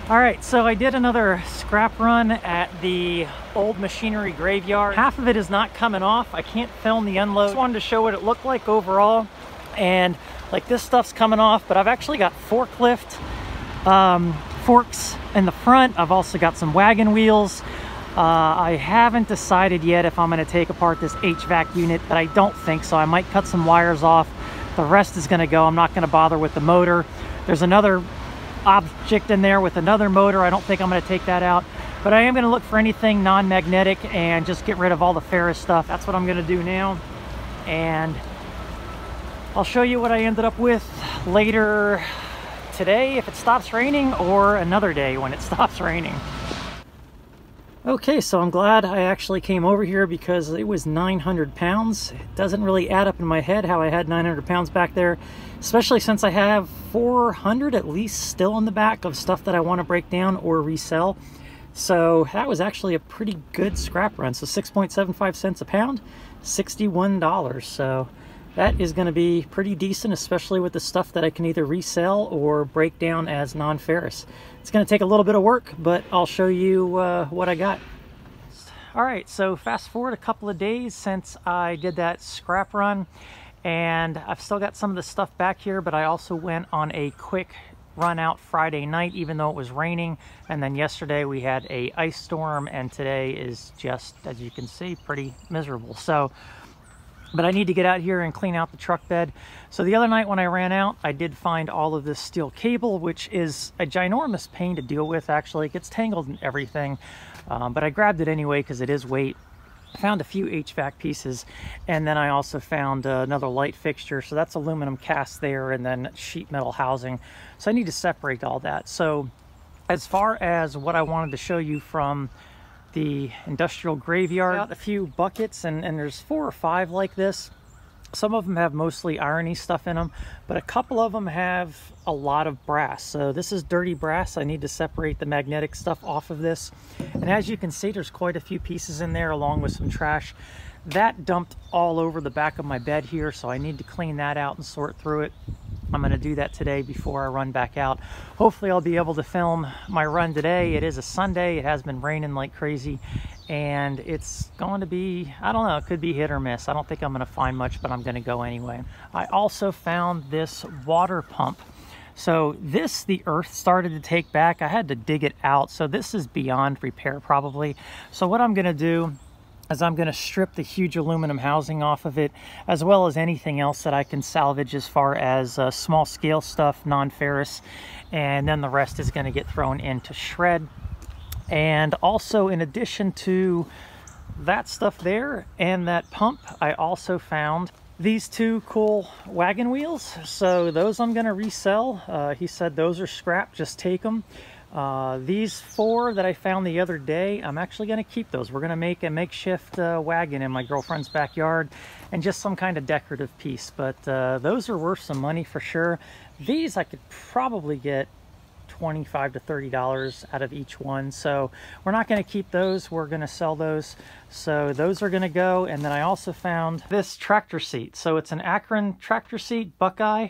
All right, so I did another scrap run at the old machinery graveyard. Half of it is not coming off. I can't film the unload. Just wanted to show what it looked like overall. And like this stuff's coming off, but I've actually got forklift forks in the front. I've also got some wagon wheels. I haven't decided yet if I'm going to take apart this HVAC unit, but I don't think so. I might cut some wires off. The rest is going to go. I'm not going to bother with the motor. There's another object in there with another motor. I don't think I'm going to take that out, but I am going to look for anything non-magnetic and just get rid of all the ferrous stuff. That's what I'm going to do now, and I'll show you what I ended up with later today if it stops raining, or another day when it stops raining. Okay, so I'm glad I actually came over here because it was 900 pounds. It doesn't really add up in my head how I had 900 pounds back there, especially since I have 400 at least still in the back of stuff that I want to break down or resell. So that was actually a pretty good scrap run. So 6.75 cents a pound, $61. So that is going to be pretty decent, especially with the stuff that I can either resell or break down as non-ferrous. It's going to take a little bit of work, but I'll show you what I got. All right, so fast forward a couple of days since I did that scrap run, and I've still got some of the stuff back here, but I also went on a quick run out Friday night, even though it was raining. And then yesterday we had a ice storm, and today is just, as you can see, pretty miserable. But I need to get out here and clean out the truck bed. So the other night when I ran out, I did find all of this steel cable, which is a ginormous pain to deal with, actually. It gets tangled in everything. But I grabbed it anyway because it is weight. I found a few HVAC pieces, and then I also found another light fixture. So that's aluminum cast there, and then sheet metal housing. So I need to separate all that. So as far as what I wanted to show you from the industrial graveyard, got a few buckets, and there's 4 or 5 like this. Some of them have mostly irony stuff in them, but a couple of them have a lot of brass. So this is dirty brass. I need to separate the magnetic stuff off of this. And as you can see, there's quite a few pieces in there along with some trash. That dumped all over the back of my bed here, so I need to clean that out and sort through it. I'm going to do that today before I run back out. Hopefully I'll be able to film my run today. It is a Sunday. It has been raining like crazy, and it's going to be, I don't know, it could be hit or miss. I don't think I'm going to find much, but I'm going to go anyway. I also found this water pump. So this, the earth started to take back. I had to dig it out. So this is beyond repair probably. So what I'm going to do is I'm going to strip the huge aluminum housing off of it, as well as anything else that I can salvage as far as small scale stuff, non-ferrous, and then the rest is going to get thrown into shred. And also, in addition to that stuff there and that pump, I also found these 2 cool wagon wheels. So those I'm going to resell. He said those are scrap, just take them. These 4 that I found the other day, I'm actually going to keep those. We're going to make a makeshift wagon in my girlfriend's backyard, and just some kind of decorative piece. But those are worth some money for sure. These I could probably get $25 to $30 out of each one. So we're not going to keep those. We're going to sell those. So those are going to go. And then I also found this tractor seat. So it's an Akron tractor seat, Buckeye.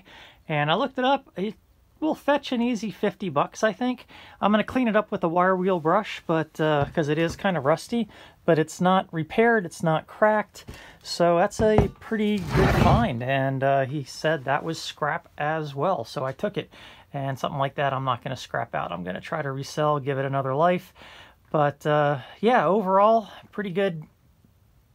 And I looked it up. It will fetch an easy 50 bucks, I think. I'm going to clean it up with a wire wheel brush, but because it is kind of rusty, but it's not repaired, it's not cracked. So that's a pretty good find. And he said that was scrap as well. So I took it. And something like that I'm not going to scrap out. I'm going to try to resell, give it another life. But yeah, overall, pretty good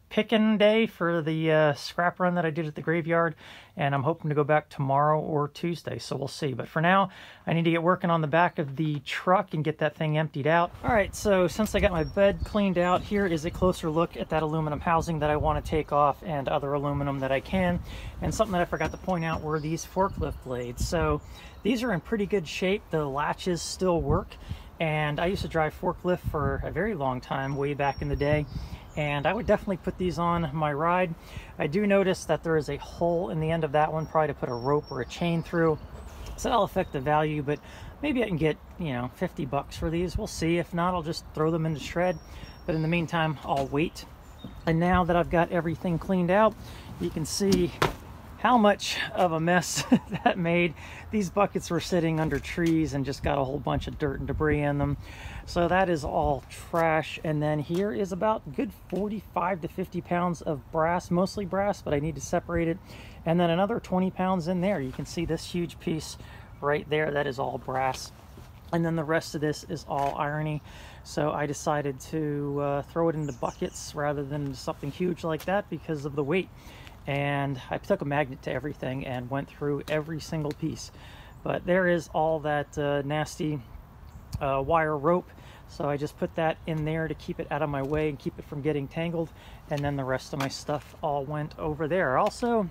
picking day for the scrap run that I did at the graveyard, and I'm hoping to go back tomorrow or Tuesday, so we'll see. But for now, I need to get working on the back of the truck and get that thing emptied out. All right, so since I got my bed cleaned out, here is a closer look at that aluminum housing that I want to take off and other aluminum that I can. And something that I forgot to point out were these forklift blades. So these are in pretty good shape. The latches still work, and I used to drive forklift for a very long time, way back in the day. And I would definitely put these on my ride. I do notice that there is a hole in the end of that one, probably to put a rope or a chain through. So that'll affect the value, but maybe I can get, you know, 50 bucks for these. We'll see. If not, I'll just throw them into shred. But in the meantime, I'll wait. And now that I've got everything cleaned out, you can see how much of a mess that made. These buckets were sitting under trees and just got a whole bunch of dirt and debris in them. So that is all trash. And then here is about good 45 to 50 pounds of brass, mostly brass, but I need to separate it. And then another 20 pounds in there. You can see this huge piece right there, that is all brass. And then the rest of this is all irony. So I decided to throw it into buckets rather than something huge like that because of the weight. And I took a magnet to everything and went through every single piece. But there is all that nasty wire rope. So I just put that in there to keep it out of my way and keep it from getting tangled. And then the rest of my stuff all went over there. Also,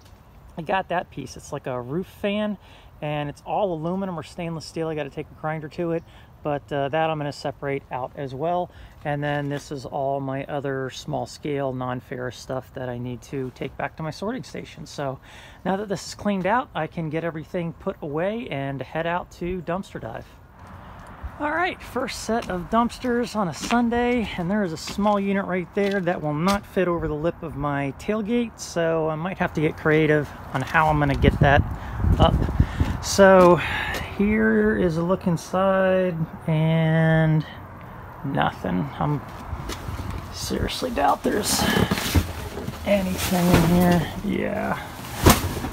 I got that piece. It's like a roof fan, and it's all aluminum or stainless steel. I got to take a grinder to it, but that I'm going to separate out as well. And then this is all my other small scale non-ferrous stuff that I need to take back to my sorting station. So now that this is cleaned out, I can get everything put away and head out to dumpster dive. All right, first set of dumpsters on a Sunday, and there is a small unit right there that will not fit over the lip of my tailgate, so I might have to get creative on how I'm going to get that up. So here is a look inside, and nothing. I'm seriously doubt there's anything in here. Yeah,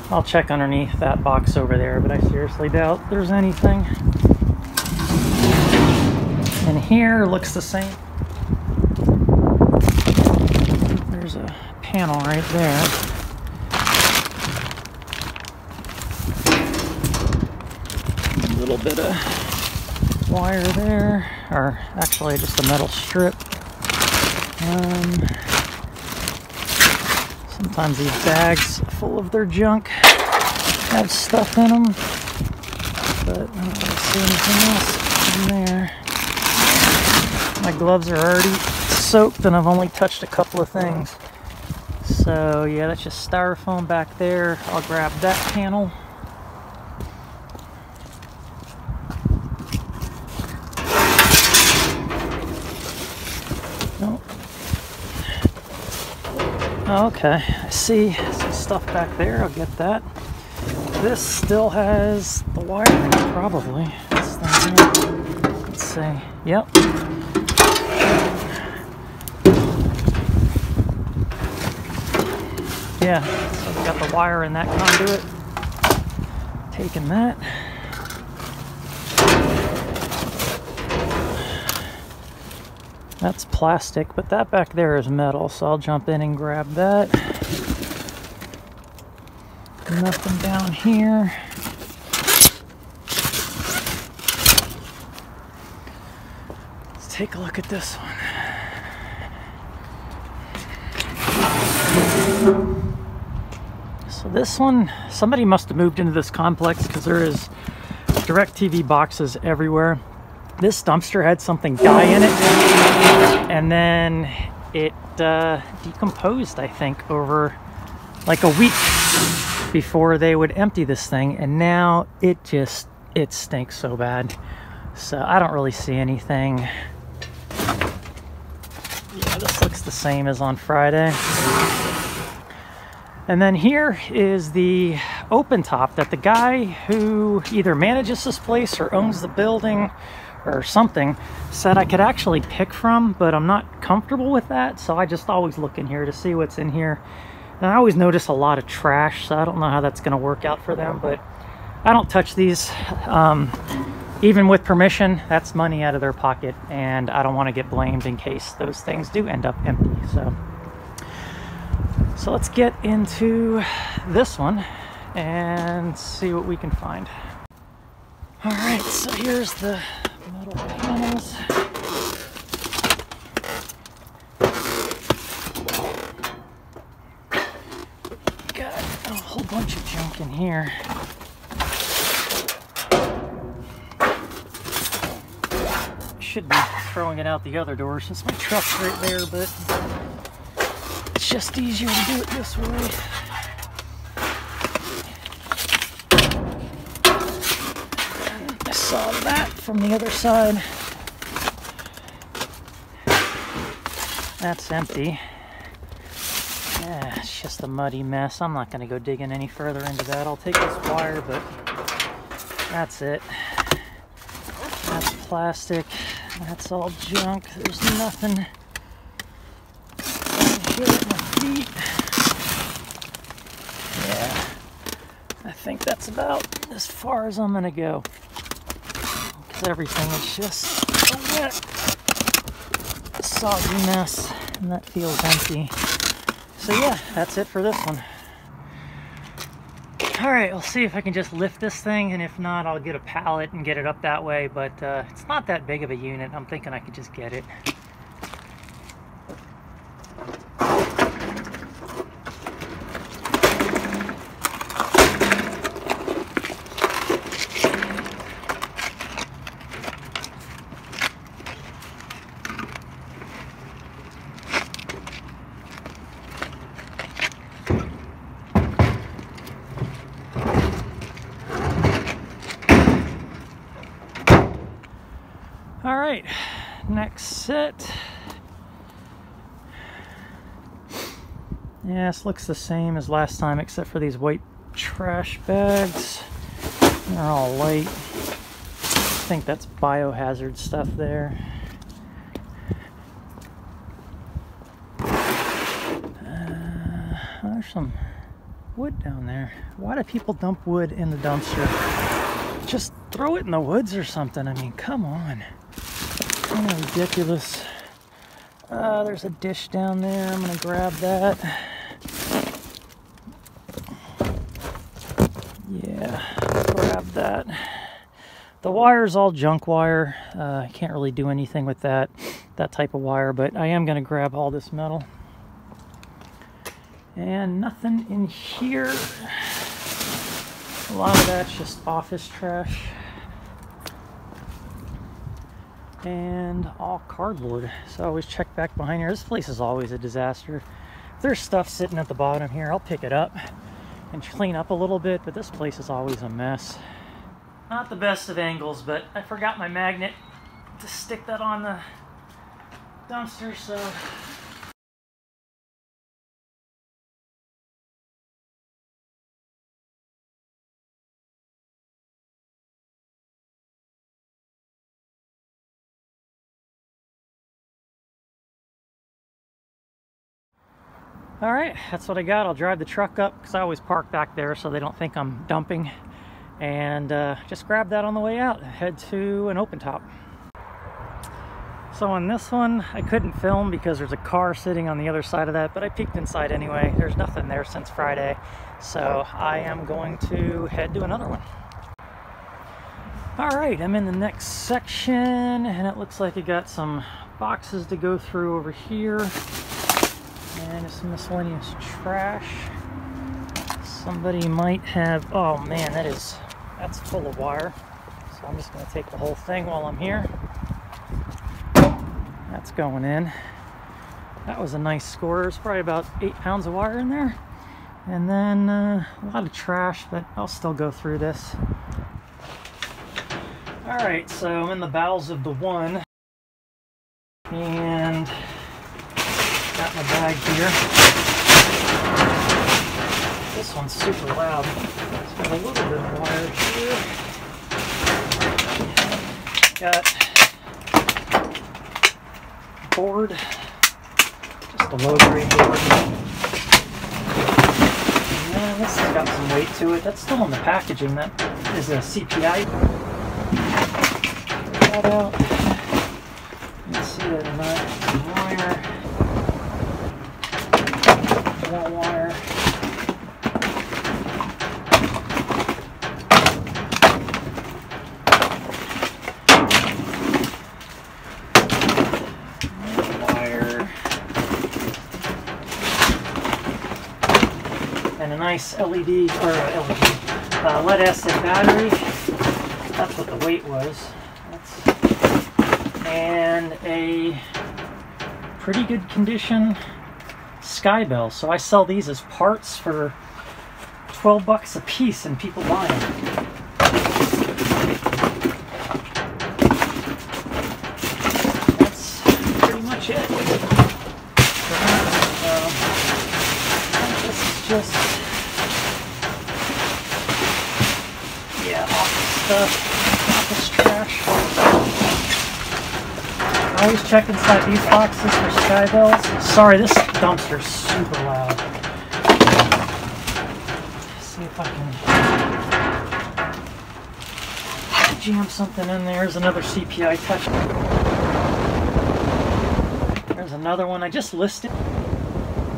I'll check underneath that box over there, but I seriously doubt there's anything. And here looks the same. There's a panel right there. A little bit of wire there, or actually just a metal strip. Sometimes these bags full of their junk have stuff in them, but I don't really see anything else in there. My gloves are already soaked and I've only touched a couple of things. So yeah, that's just styrofoam back there. I'll grab that panel. Oh. Okay, I see some stuff back there. I'll get that. This still has the wire in it, probably. This thing here. Let's see. Yep. Yeah, so I've got the wire in that conduit. Taking that. That's plastic, but that back there is metal, so I'll jump in and grab that. Nothing down here. Let's take a look at this one. So this one, somebody must have moved into this complex because there is DirecTV boxes everywhere. This dumpster had something die in it, and then it decomposed, I think, over like a week before they would empty this thing, and now it stinks so bad. So I don't really see anything. Yeah, this looks the same as on Friday. And then here is the open top that the guy who either manages this place or owns the building or something said I could actually pick from, but I'm not comfortable with that, so I just always look in here to see what's in here. And I always notice a lot of trash, so I don't know how that's going to work out for them, but I don't touch these. Even with permission, that's money out of their pocket, and I don't want to get blamed in case those things do end up empty. So let's get into this one and see what we can find. All right, so here's the metal panels. Got a whole bunch of junk in here. Should be throwing it out the other door since my truck's right there, but it's just easier to do it this way. I saw that from the other side. That's empty. Yeah, it's just a muddy mess. I'm not going to go digging any further into that. I'll take this wire, but that's it. That's plastic. That's all junk. There's nothing here at my feet. Yeah, I think that's about as far as I'm going to go. Because everything is just a wet, soggy mess, and that feels empty. So yeah, that's it for this one. Alright, I'll see if I can just lift this thing, and if not, I'll get a pallet and get it up that way, but it's not that big of a unit. I'm thinking I could just get it. All right, next set. Yeah, this looks the same as last time except for these white trash bags. They're all light. I think that's biohazard stuff there. There's some wood down there. Why do people dump wood in the dumpster? Just throw it in the woods or something. I mean, come on. Kind of ridiculous. There's a dish down there. I'm gonna grab that. Yeah, grab that. The wire's all junk wire. I can't really do anything with that type of wire, but I am gonna grab all this metal. And nothing in here. A lot of that's just office trash. And all cardboard. So I always check back behind here. This place is always a disaster. If there's stuff sitting at the bottom here, I'll pick it up and clean up a little bit, but this place is always a mess. Not the best of angles, but I forgot my magnet to stick that on the dumpster, so alright, that's what I got. I'll drive the truck up because I always park back there so they don't think I'm dumping. And just grab that on the way out. Head to an open top. So on this one, I couldn't film because there's a car sitting on the other side of that, but I peeked inside anyway. There's nothing there since Friday. So I am going to head to another one. Alright, I'm in the next section, and it looks like I got some boxes to go through over here. And some miscellaneous trash. Somebody might have, oh man, that's full of wire. So I'm just going to take the whole thing while I'm here. That's going in. That was a nice score. There's probably about 8 pounds of wire in there. And then a lot of trash, but I'll still go through this. Alright, so I'm in the bowels of the one. And got my bag here. This one's super loud. It's got a little bit of wire here. Got board, just a low grade board. And this has got some weight to it. That's still in the packaging. That is a CPI. Pull that out. You can see that or not. Some wire. More wire. And a nice LED, or lead acid battery. That's what the weight was. And a pretty good condition Sky Bell. So I sell these as parts for 12 bucks a piece, and people buy them. That's pretty much it. Always check inside these boxes for sky bells. Sorry, this dumpster's super loud. Let's see if I can jam something in there. There's another CPI touch. There's another one I just listed.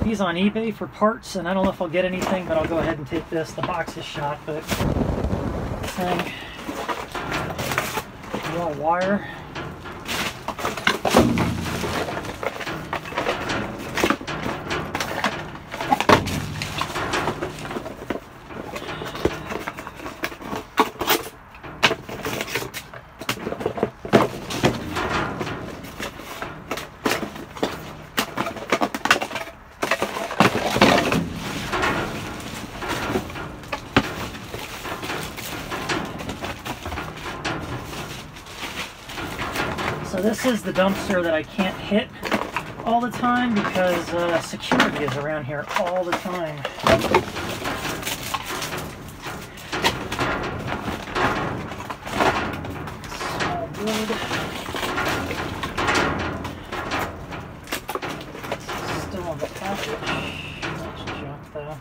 These on eBay for parts, and I don't know if I'll get anything, but I'll go ahead and take this. The box is shot, but thing. More wire. So this is the dumpster that I can't hit all the time because security is around here all the time. It's all good. It's still on the package. That's junk though.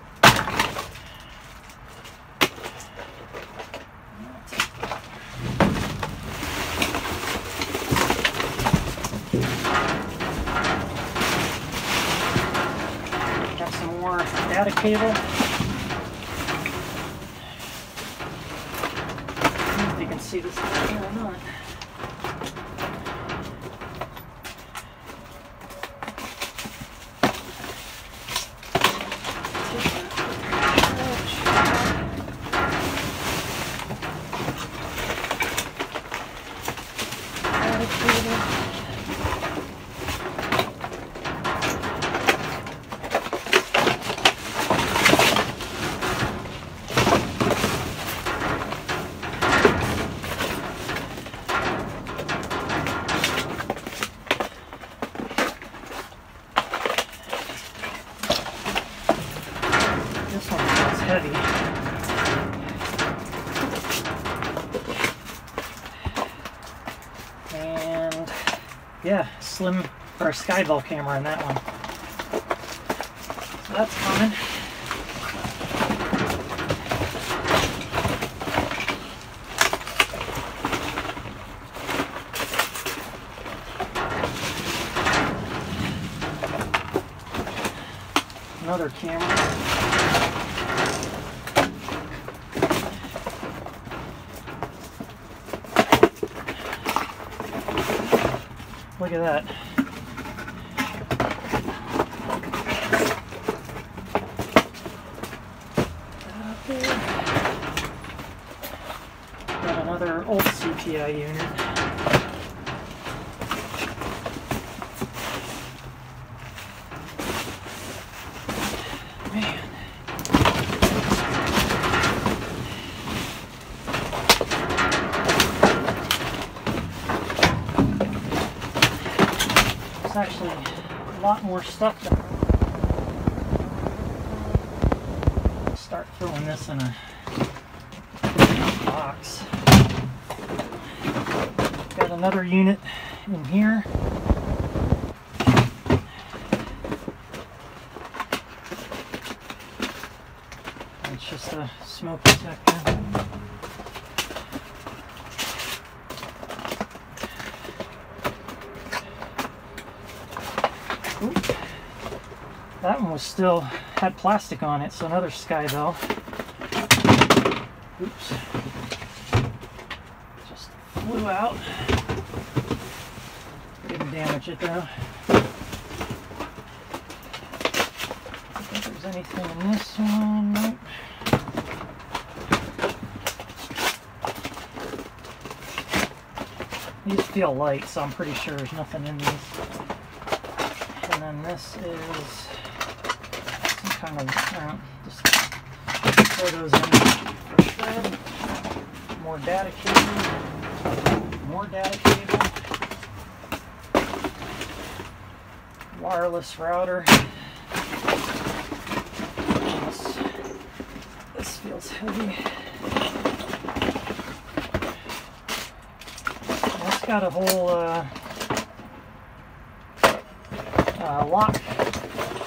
More data cable. I don't know if you can see this here or not. Data cable. This one feels heavy. And yeah, slim or Skybell camera in that one. So that's coming. Another camera. Look at that. Got another old CPI unit. Man. There's actually a lot more stuff than start throwing this in a box. Got another unit in here. It's just a smoke detector. Oop. That one was still had plastic on it, so another Skybell. Oops. Just flew out. Didn't damage it though. I don't think there's anything in this one. Nope. These feel light, so I'm pretty sure there's nothing in these. And then this is some kind of, just throw those in for sure. More data cable. More data cable. Wireless router. This feels heavy. It's got a whole lock.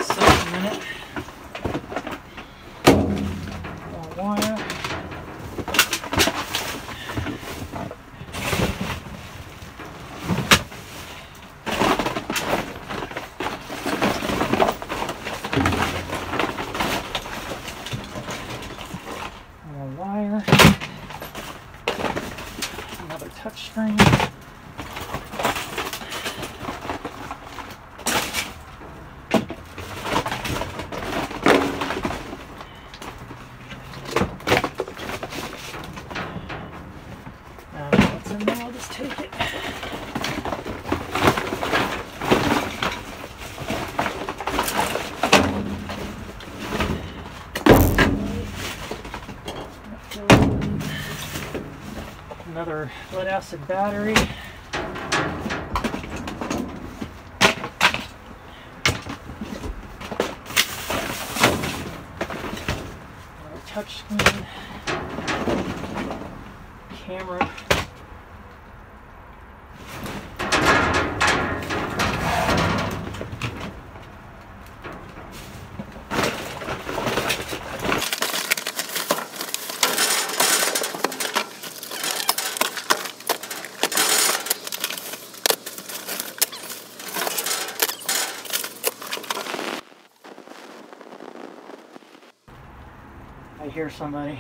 So a minute. More wire. More wire. Another touch screen. I'll just take it. Another lead acid battery. Another touch screen. Camera. I hear somebody.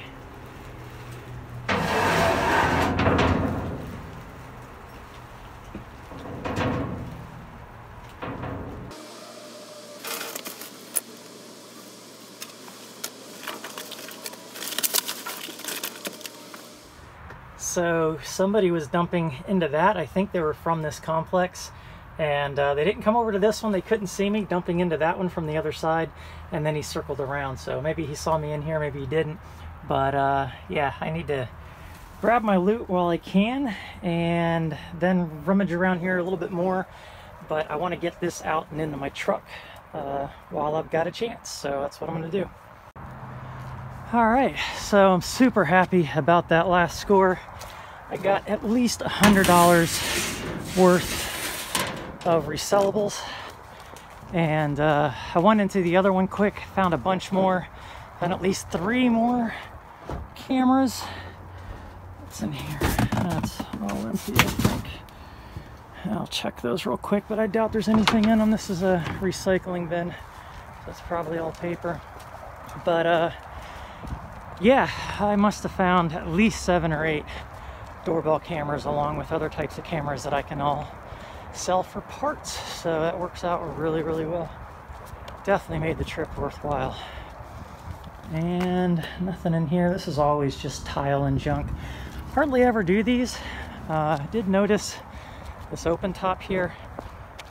So somebody was dumping into that. I think they were from this complex, and they didn't come over to this one. They couldn't see me dumping into that one from the other side, and then he circled around. So maybe he saw me in here, maybe he didn't. But yeah, I need to grab my loot while I can and then rummage around here a little bit more. But I want to get this out and into my truck while I've got a chance. So that's what I'm going to do. All right, so I'm super happy about that last score. I got at least $100 worth of resellables, and I went into the other one quick, found a bunch more, and at least 3 more cameras. What's in here? That's all empty, I think. I'll check those real quick, but I doubt there's anything in them. This is a recycling bin, so that's probably all paper. But yeah, I must have found at least 7 or 8 doorbell cameras, along with other types of cameras that I can all sell for parts. So that works out really, really well. Definitely made the trip worthwhile. And nothing in here. This is always just tile and junk. Hardly ever do these. I did notice this open top here.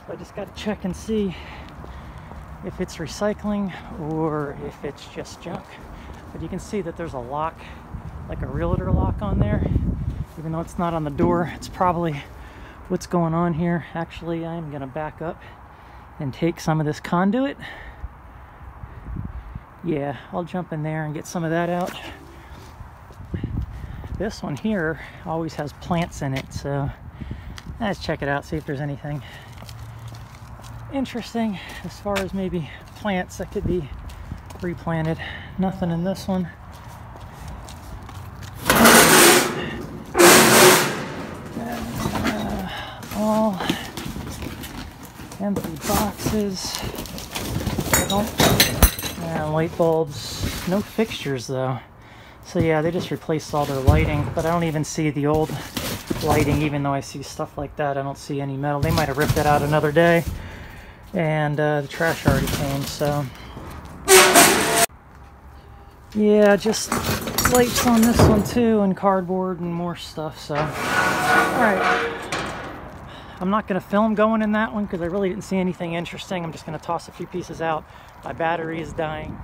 So I just got to check and see if it's recycling or if it's just junk. But you can see that there's a lock, like a realtor lock on there. Even though it's not on the door, it's probably what's going on here. Actually, I'm gonna back up and take some of this conduit. Yeah, I'll jump in there and get some of that out. This one here always has plants in it, so let's check it out, see if there's anything interesting as far as maybe plants that could be replanted. Nothing in this one. All empty boxes. And light bulbs. No fixtures though. So yeah, they just replaced all their lighting, but I don't even see the old lighting. Even though I see stuff like that, I don't see any metal. They might have ripped it out another day, and the trash already came, so yeah, just lights on this one too, and cardboard and more stuff. So alright, I'm not going to film going in that one because I really didn't see anything interesting. I'm just going to toss a few pieces out. My battery is dying.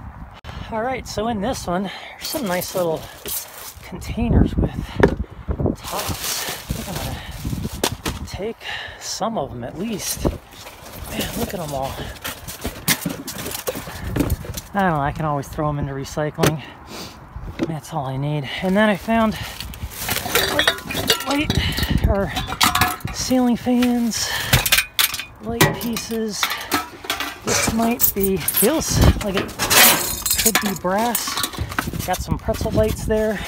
Alright, so in this one, there's some nice little containers with tops. I think I'm going to take some of them at least. Man, look at them all. I don't know, I can always throw them into recycling. That's all I need. And then I found light or ceiling fans, light pieces, This might be, feels like it could be brass. Got some pretzel lights there.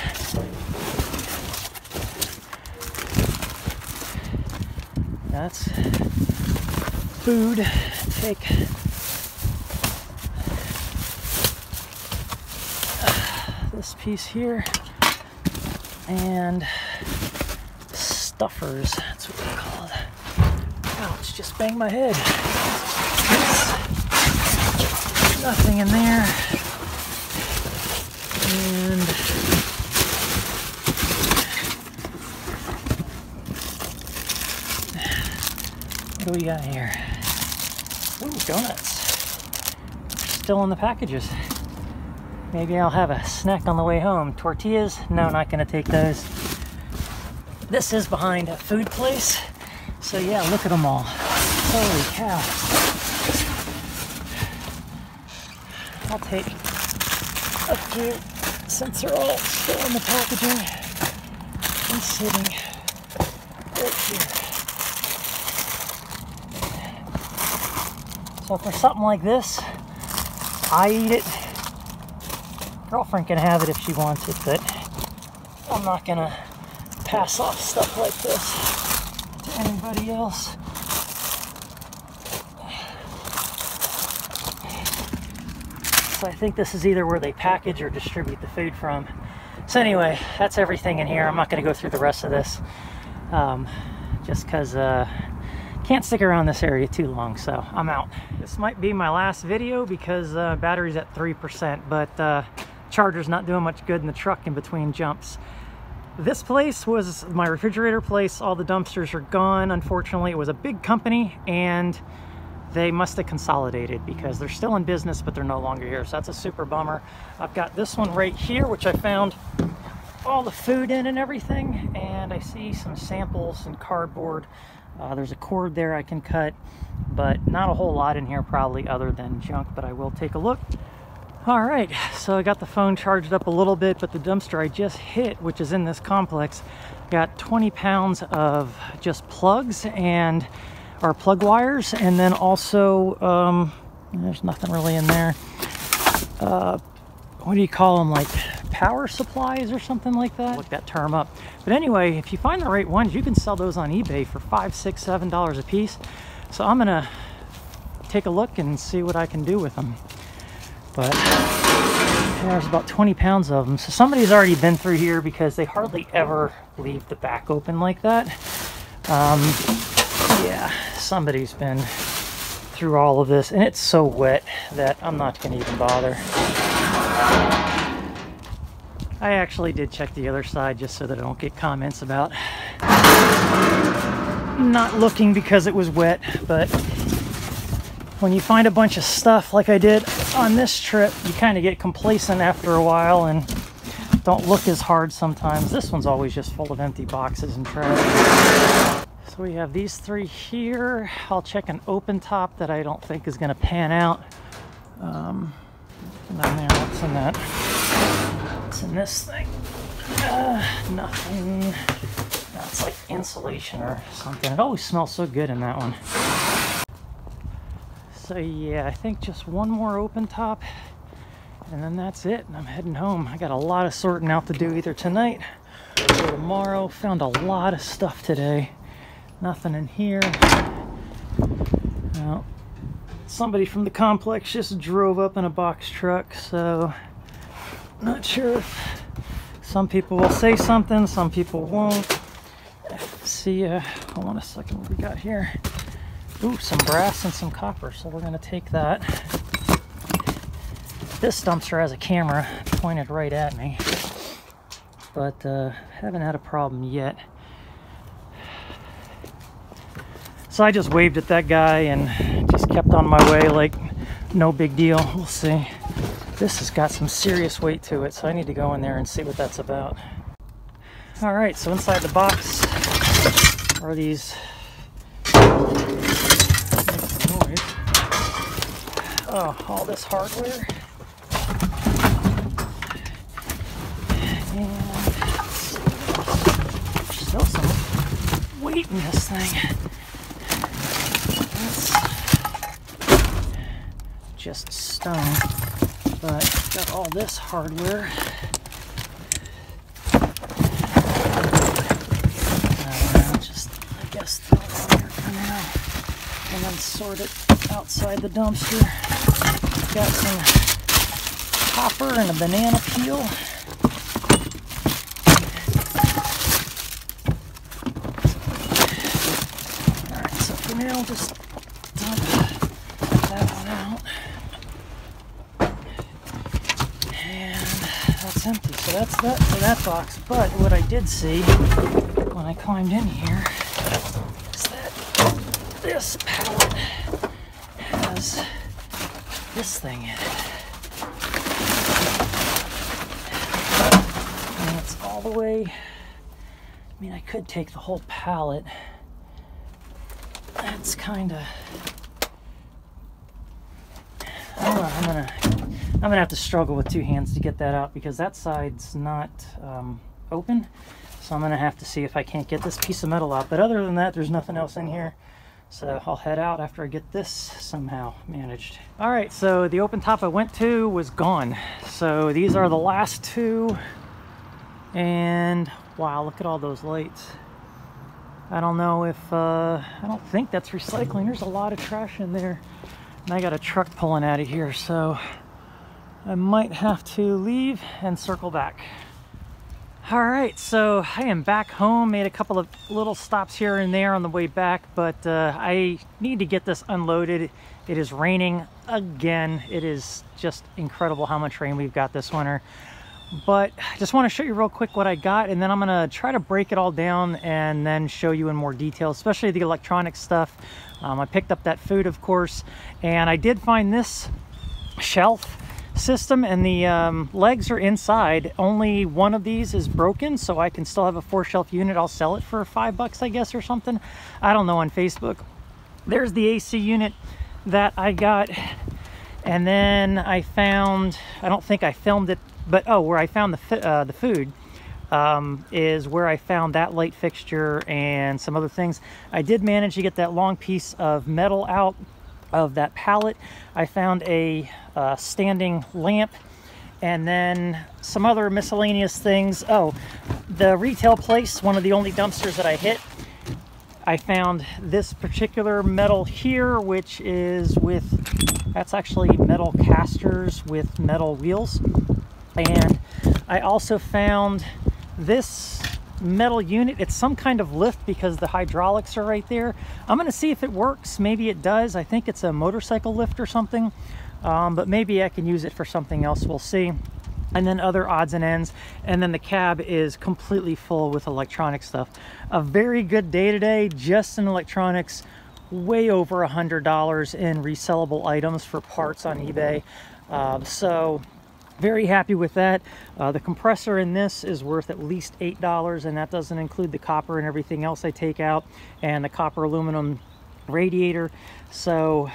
That's food. Take this piece here and stuffers. That's what they're called. Ouch, just banged my head. Nothing in there. And what do we got here? Ooh, donuts. Still in the packages. Maybe I'll have a snack on the way home. Tortillas? No, not gonna take those. This is behind a food place. So yeah, look at them all. Holy cow. I'll take a few since they're all still in the packaging and sitting right here. So for something like this, I eat it. Girlfriend can have it if she wants it, but I'm not gonna pass off stuff like this to anybody else. So I think this is either where they package or distribute the food from. So anyway, that's everything in here. I'm not going to go through the rest of this just because can't stick around this area too long, so I'm out. This might be my last video because battery's at 3%, but charger's not doing much good in the truck in between jumps. This place was my refrigerator place. All the dumpsters are gone. Unfortunately, it was a big company and they must have consolidated because they're still in business, but they're no longer here. So that's a super bummer. I've got this one right here, which I found all the food in and everything. And I see some samples and cardboard. There's a cord there I can cut, but not a whole lot in here probably other than junk, but I will take a look. All right, so I got the phone charged up a little bit, but the dumpster I just hit, which is in this complex, got 20 pounds of just plugs and or plug wires, and then also there's nothing really in there. What do you call them, like power supplies or something like that? Look that term up. But anyway, if you find the right ones, you can sell those on eBay for $5, $6, $7 a piece. So I'm gonna take a look and see what I can do with them. But there's about 20 pounds of them. So somebody's already been through here because they hardly ever leave the back open like that. Yeah, somebody's been through all of this, and it's so wet that I'm not going to even bother. I actually did check the other side just so that I don't get comments about not looking because it was wet, but when you find a bunch of stuff like I did on this trip, you kind of get complacent after a while and don't look as hard sometimes. This one's always just full of empty boxes and trash. So we have these three here. I'll check an open top that I don't think is going to pan out. Down there, what's in that? What's in this thing? Nothing. That's like insulation or something. It always smells so good in that one. So yeah, I think just one more open top and then that's it, and I'm heading home. I got a lot of sorting out to do either tonight or tomorrow. Found a lot of stuff today. Nothing in here. Well, somebody from the complex just drove up in a box truck, so not sure if some people will say something, some people won't. See, hold on a second, what we got here? Ooh, some brass and some copper, so we're gonna take that. This dumpster has a camera pointed right at me, but haven't had a problem yet. So I just waved at that guy and just kept on my way like no big deal. We'll see. This has got some serious weight to it, so I need to go in there and see what that's about. All right, so inside the box are these, all this hardware. And still some weight in this thing. just stone, but got all this hardware. Just, I guess, throw it on here for now, and then sort it outside the dumpster. Got some copper and a banana peel. Alright, so for now, just dump that one out. And that's empty. So that's that for that box. But what I did see when I climbed in here is that this pallet has this thing in it. And it's all the way, I mean, I could take the whole pallet. That's kind of, I don't know, I'm gonna have to struggle with two hands to get that out because that side's not open. So I'm gonna have to see if I can't get this piece of metal out. But other than that, there's nothing else in here. So I'll head out after I get this somehow managed. All right, so the open top I went to was gone. So these are the last two. And wow, look at all those lights. I don't know if, I don't think that's recycling. There's a lot of trash in there. And I got a truck pulling out of here, so I might have to leave and circle back. All right, so I am back home. Made a couple of little stops here and there on the way back, but I need to get this unloaded. It is raining again. It is just incredible how much rain we've got this winter. But I just want to show you real quick what I got, and then I'm gonna try to break it all down and then show you in more detail, especially the electronic stuff. I picked up that food, of course, and I did find this shelf system, and the legs are inside. Only one of these is broken, so I can still have a 4-shelf unit. I'll sell it for $5, I guess, or something. I don't know, on Facebook. There's the AC unit that I got, and then I found, I don't think I filmed it, but oh, where I found the food is where I found that light fixture and some other things. I did manage to get that long piece of metal out of that pallet. I found a standing lamp, and then some other miscellaneous things. Oh, the retail place, one of the only dumpsters that I hit, I found this particular metal here, which is with, that's actually metal casters with metal wheels. And I also found this metal unit. It's some kind of lift because the hydraulics are right there. I'm going to see if it works. Maybe it does. I think it's a motorcycle lift or something, but maybe I can use it for something else. We'll see. And then other odds and ends. And then the cab is completely full with electronic stuff. A very good day today, just in electronics. Way over $100 in resellable items for parts on eBay. So very happy with that. The compressor in this is worth at least $8, and that doesn't include the copper and everything else I take out, and the copper aluminum radiator. So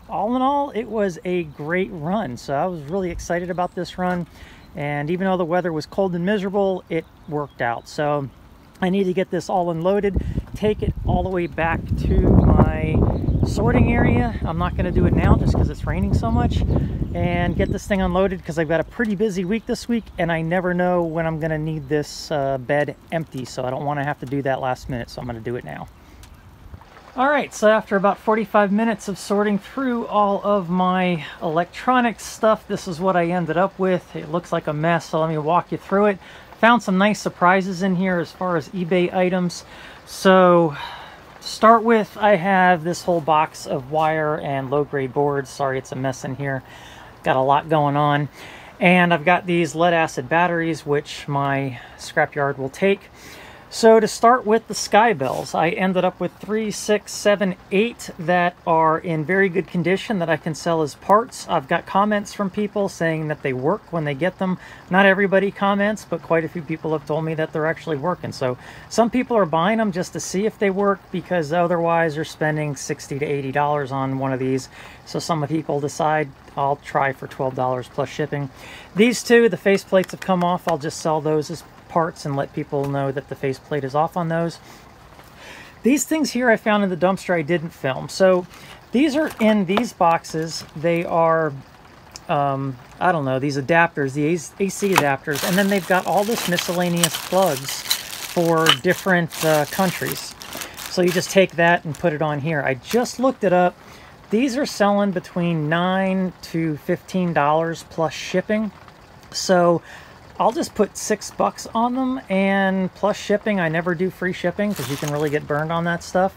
all in all, it was a great run. So I was really excited about this run, and even though the weather was cold and miserable, it worked out. So I need to get this all unloaded, take it all the way back to my sorting area. I'm not going to do it now just because it's raining so much, and get this thing unloaded because I've got a pretty busy week this week, and I never know when I'm going to need this bed empty, so I don't want to have to do that last minute, so I'm going to do it now. Alright, so after about 45 minutes of sorting through all of my electronic stuff, this is what I ended up with. It looks like a mess, so let me walk you through it. Found some nice surprises in here as far as eBay items. So to start with, I have this whole box of wire and low-grade boards. Sorry, it's a mess in here. Got a lot going on. And I've got these lead-acid batteries, which my scrapyard will take. So to start with the Sky Bells, I ended up with 3, 6, 7, 8 that are in very good condition that I can sell as parts. I've got comments from people saying that they work when they get them. Not everybody comments, but quite a few people have told me that they're actually working. So some people are buying them just to see if they work, because otherwise they're spending $60 to $80 on one of these. So some people decide, I'll try for $12 plus shipping. These two, the faceplates have come off. I'll just sell those as parts and let people know that the faceplate is off on those. These things here I found in the dumpster I didn't film. So These are in these boxes. They are, I don't know, these adapters, the AC adapters, and then they've got all this miscellaneous plugs for different countries. So you just take that and put it on here. I just looked it up. These are selling between $9 to $15 plus shipping. So I'll just put $6 on them, and plus shipping. I never do free shipping because you can really get burned on that stuff.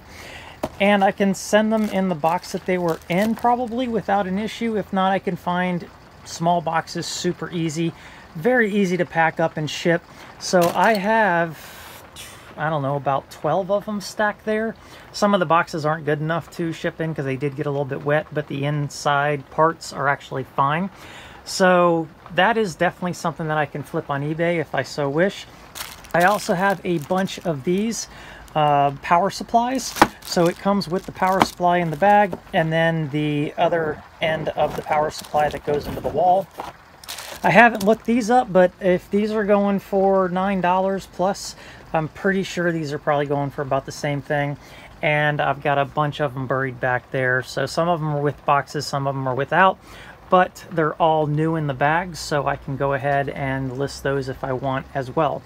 And I can send them in the box that they were in probably without an issue. If not, I can find small boxes super easy, very easy to pack up and ship. So I have, I don't know, about 12 of them stacked there. Some of the boxes aren't good enough to ship in because they did get a little bit wet, but the inside parts are actually fine. So that is definitely something that I can flip on eBay if I so wish. I also have a bunch of these power supplies. So it comes with the power supply in the bag, and then the other end of the power supply that goes into the wall. I haven't looked these up, but if these are going for $9 plus, I'm pretty sure these are probably going for about the same thing. And I've got a bunch of them buried back there. So some of them are with boxes, some of them are without, but they're all new in the bags, so I can go ahead and list those if I want as well.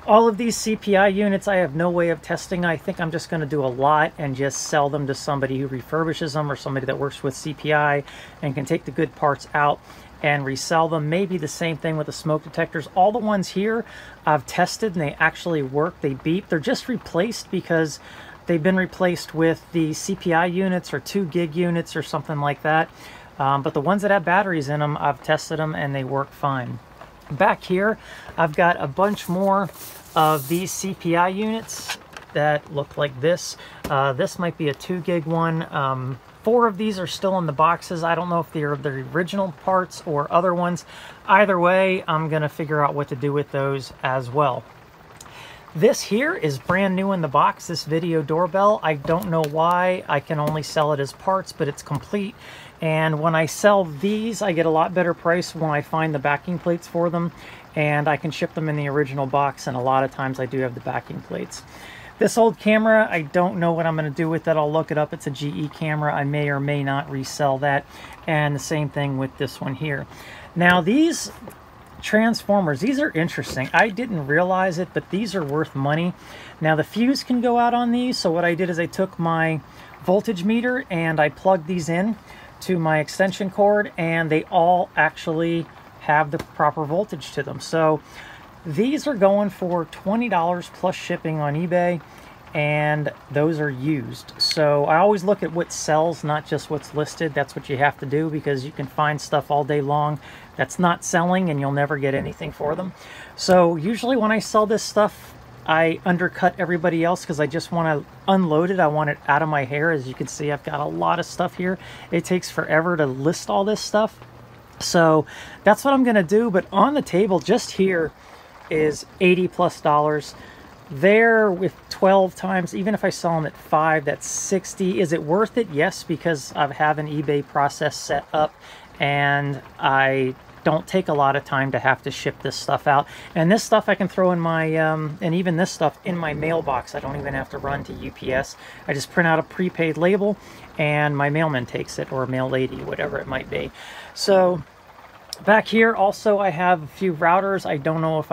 All of these CPI units, I have no way of testing. I think I'm just going to do a lot and just sell them to somebody who refurbishes them, or somebody that works with CPI and can take the good parts out and resell them. Maybe the same thing with the smoke detectors. All the ones here I've tested and they actually work. They beep. They're just replaced because they've been replaced with the CPI units or 2 gig units or something like that. But the ones that have batteries in them, I've tested them and they work fine. Back here, I've got a bunch more of these CPI units that look like this. This might be a 2 gig one. 4 of these are still in the boxes. I don't know if they're the original parts or other ones. Either way, I'm going to figure out what to do with those as well. This here is brand new in the box, this video doorbell. I don't know why I can only sell it as parts, but it's complete. And when I sell these, I get a lot better price when I find the backing plates for them, and I can ship them in the original box, and a lot of times I do have the backing plates. This old camera, I don't know what I'm going to do with it. I'll look it up. It's a GE camera. I may or may not resell that. And the same thing with this one here. Now these transformers, these are interesting. I didn't realize it, but these are worth money. Now the fuse can go out on these, so what I did is I took my voltage meter and I plugged these in to my extension cord, and they all actually have the proper voltage to them. So these are going for $20 plus shipping on eBay, and those are used. So I always look at what sells, not just what's listed. That's what you have to do, because you can find stuff all day long that's not selling and you'll never get anything for them. So usually when I sell this stuff, I undercut everybody else because I just want to unload it. I want it out of my hair. As you can see, I've got a lot of stuff here. It takes forever to list all this stuff. So that's what I'm going to do. But on the table just here is $80+ there with 12 times. Even if I sell them at 5, that's 60. Is it worth it? Yes, because I have an eBay process set up and I don't take a lot of time to have to ship this stuff out. And this stuff I can throw in my, and even this stuff in my mailbox. I don't even have to run to UPS. I just print out a prepaid label and my mailman takes it, or a mail lady, whatever it might be. So back here also I have a few routers. I don't know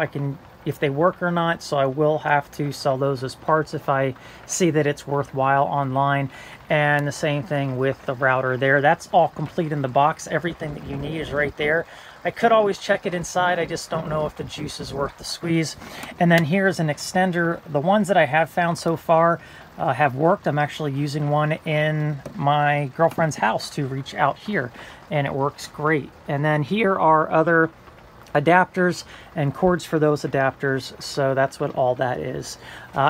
if they work or not, so I will have to sell those as parts if I see that it's worthwhile online. And the same thing with the router there. That's all complete in the box. Everything that you need is right there. I could always check it inside. I just don't know if the juice is worth the squeeze. And then here's an extender. The ones that I have found so far have worked. I'm actually using one in my girlfriend's house to reach out here, and it works great. And then here are other adapters and cords for those adapters, so that's what all that is.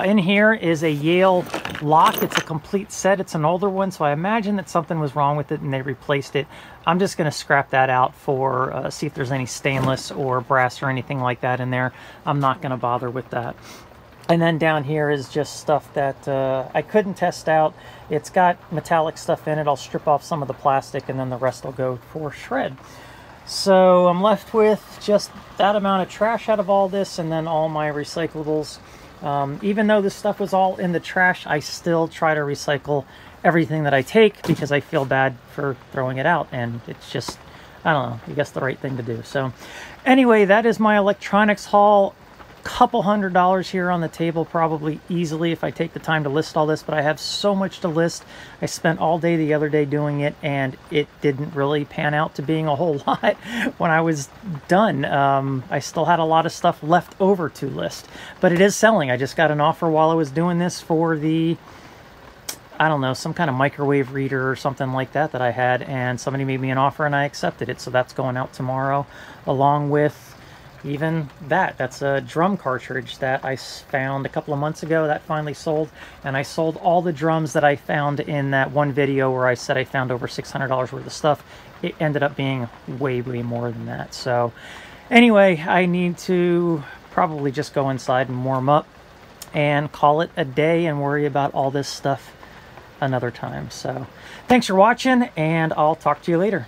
In here is a Yale lock. It's a complete set. It's an older one, so I imagine that something was wrong with it and they replaced it. I'm just going to scrap that out for see if there's any stainless or brass or anything like that in there. I'm not going to bother with that. And then down here is just stuff that I couldn't test out. It's got metallic stuff in it. I'll strip off some of the plastic and then the rest will go for shred. So I'm left with just that amount of trash out of all this, and then all my recyclables Even though this stuff was all in the trash, I still try to recycle everything that I take because I feel bad for throwing it out, and it's just, I don't know, I guess the right thing to do. So anyway, that is my electronics haul. Couple $100 here on the table, probably easily if I take the time to list all this, but I have so much to list. I spent all day the other day doing it, and it didn't really pan out to being a whole lot when I was done. I still had a lot of stuff left over to list, but it is selling. I just got an offer while I was doing this for the, I don't know, some kind of microwave reader or something like that that I had, and somebody made me an offer and I accepted it. So that's going out tomorrow, along with even that. That's a drum cartridge that I found a couple of months ago that finally sold, and I sold all the drums that I found in that one video where I said I found over $600 worth of stuff. It ended up being way more than that. So anyway, I need to probably just go inside and warm up and call it a day and worry about all this stuff another time. So thanks for watching, and I'll talk to you later.